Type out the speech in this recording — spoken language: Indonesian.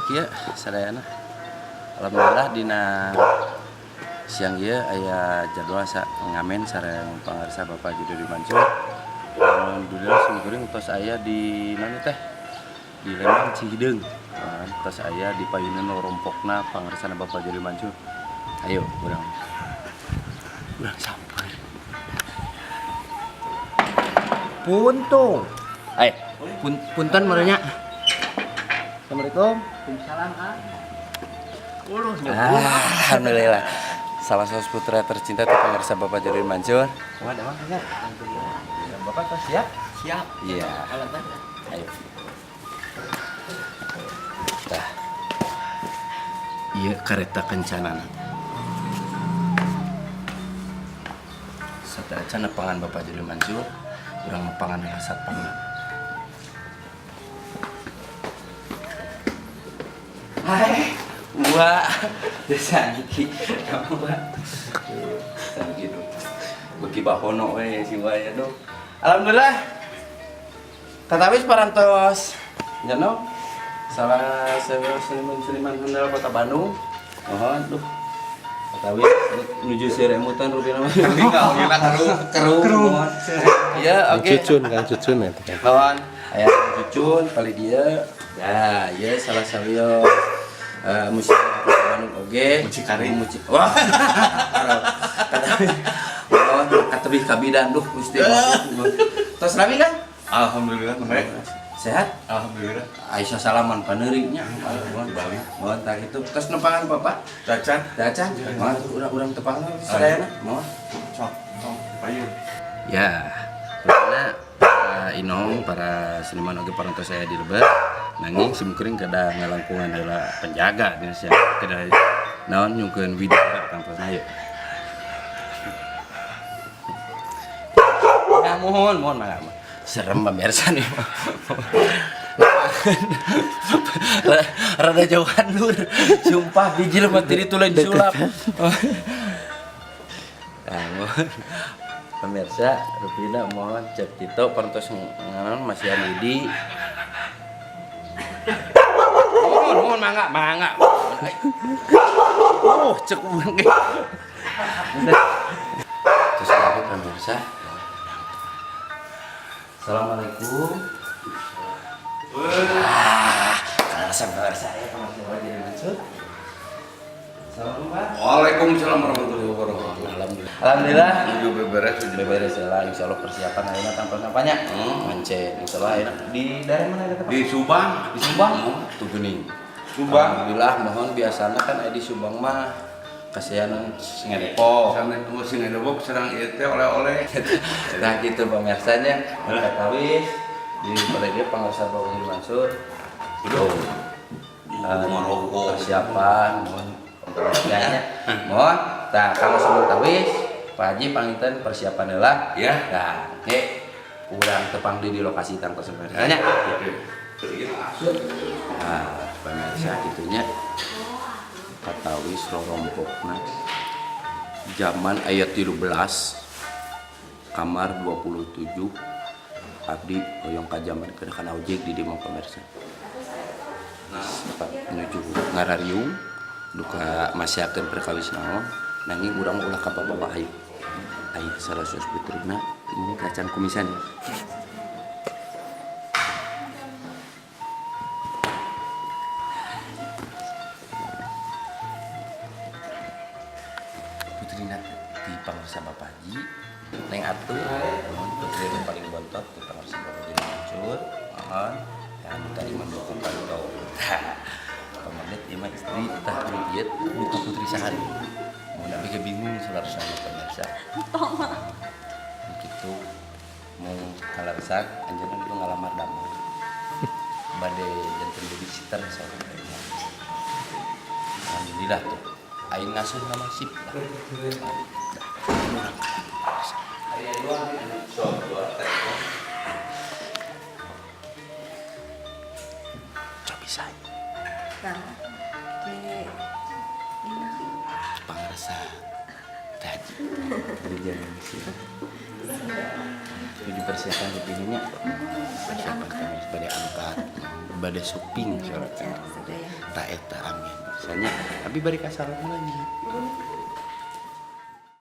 Kieu sadayana alhamdulillah dina siang ieu aya jadwal ngamen sareng pangarsa Bapak Jody Mansur. Alhamdulillah sumkuring tos aya di mana teh di Lembang Cihideung. Tos aya di payuneun rompokna pangarsana Bapak Jody Mansur. Ayo urang sampai. Puntung. Punten merenya. Assalamualaikum. Waalaikumsalam, Kang. Alhamdulillah. Salah satu putra tercinta itu pengarsa Bapak Jody Mansur. Waduh, enggak. Bapak tos siap? Siap. Iya. Alatnya. Ayo. Tah. Ieu kareta kencanana. Sateuacan nepangan Bapak Jody Mansur, urang nepangan satpamna. Hai, Wah, desa Niki, kamu Wah. Gitu. Beki bahono we si Waya do. Alhamdulillah. Katawis parantos. Jano. Salah seniman handal Kota Bandung. Mohon duh. Katawis menuju Seremutan rupina mah. Gila keru. Iya, oke. Kang Cucun eta. Lawan aya Cucun kali dia. Ya, ieu salah sawiyo musik Bandung oge, mucikari. Wah. Katawis kabidan duh Gusti. Tos rabi kan? Alhamdulillah baik. Sehat? Alhamdulillah. Aisyah salaman paneurignya. Bali. Mohon tah kitu. Tos nepangan Bapak? Cacan. Mohon urang tepangan sadayana. Mohon. Sok. Payun. Ya. Karena Inong para seniman oge parantos saya di Lebar nanging simkuring kada ngalangkungan heula penjaga dina sia kada naon nyungkeun widara kantos ayo. Ya mohon mangga. Serem pemirsa nih. Rada jauhan lur. Sumpah bijil mah tiri tulen sulap. Pemirsa, Rupina mohon cek Tito parantos nganon masih Widi. Mohon mangga. Cek urang ge. Terus lagi pemirsa. Assalamualaikum. Sabar saya pemirsa Jody Mansur. Assalamualaikum. Waalaikumsalam warahmatullahi wabarakatuh. Alhamdulillah. Menuju beberes lah, insya Allah persiapan akhirnya tanpa-tampanya mancen, insya Allah akhirnya di daerah mana ada di Subang. Di Subang? Tuh Gening Subang. Alhamdulillah, mohon biasanya kan di Subang mah kasihan Singa Depok. Sana tunggu Singa Depok sedang itu oleh-oleh. Nah gitu pemirsanya, Katawis di pada dia pengarsa Bapak Jody Mansur. Persiapan, mohon kontrolnya, mohon. Nah kalau sebelum Tawis, Pak Haji panginten persiapan heula. Ya. Nah, urang tepang di lokasi tangkos sebenarnya. Nah, pemirsa gitunya. Katawis rorompokna. Zaman ayat 13 kamar 27 abdi hoyong ka zaman kedekan ojek di dieu pemirsa. Menuju ngarariung duka masyakeun perkawis naon nanging urang ulah ka bapak ayu. Aya salah satu putrina ini kacang kumisan. Putrina di pangarsa Bapak Haji Neng Atuh, putrina paling bontot di pangarsa Bapak Jody Mansur. Mohon yang tadi mendukung pantau. Pamalit ima istri tah ieu buka putri sahari. Mau nabi bingung saudara-saudara pemirsa. Begitu mau kalarsak anjeunna itu ngalamar damai. Bade janten babysitter saudara. Alhamdulillah tuh. Aing ngasuh nama sip lah. Aya dua sok dua teh. Cobi say. Nah, Pangarsa tadi di jalan sini. siapa dipilihnya? Pada Siapa angkat. kami pada angkat, pada shopping Lancar soalnya. sadaya. Tak eta amin. Misalnya, tapi bari kasar lagi.